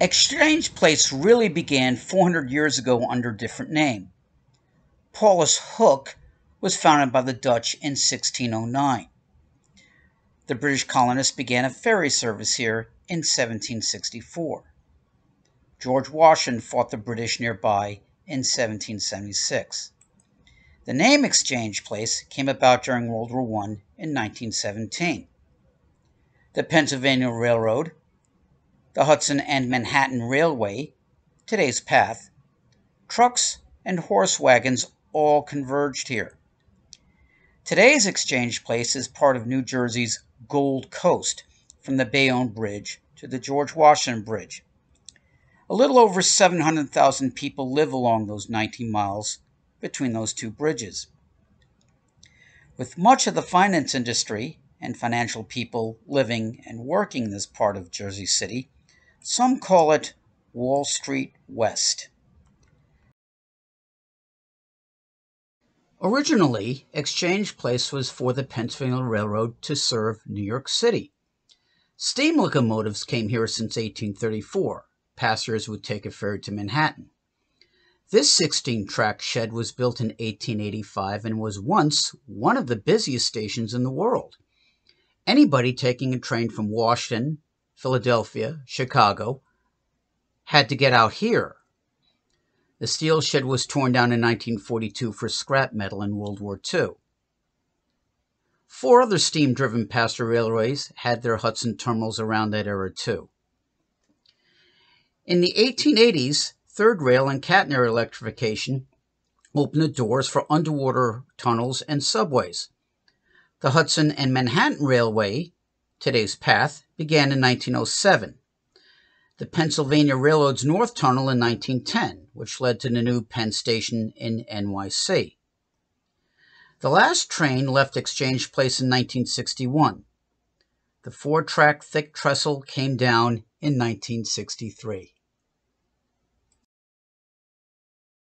Exchange Place really began 400 years ago under a different name. Paulus Hook was founded by the Dutch in 1609. The British colonists began a ferry service here in 1764. George Washington fought the British nearby in 1776. The name Exchange Place came about during World War I in 1917. The Pennsylvania Railroad, the Hudson and Manhattan Railway, today's path, trucks and horse wagons all converged here. Today's Exchange Place is part of New Jersey's Gold Coast, from the Bayonne Bridge to the George Washington Bridge. A little over 700,000 people live along those 19 miles between those two bridges. With much of the finance industry and financial people living and working in this part of Jersey City, some call it Wall Street West. Originally, Exchange Place was for the Pennsylvania Railroad to serve New York City. Steam locomotives came here since 1834. Passengers would take a ferry to Manhattan. This 16-track shed was built in 1885 and was once one of the busiest stations in the world. Anybody taking a train from Washington, Philadelphia, Chicago had to get out here. The steel shed was torn down in 1942 for scrap metal in World War II. 4 other steam-driven passenger railways had their Hudson terminals around that era too. In the 1880s, third rail and catenary electrification opened the doors for underwater tunnels and subways. The Hudson and Manhattan Railway, today's path, began in 1907. The Pennsylvania Railroad's North Tunnel in 1910, which led to the new Penn Station in NYC. The last train left Exchange Place in 1961. The 4-track thick trestle came down in 1963.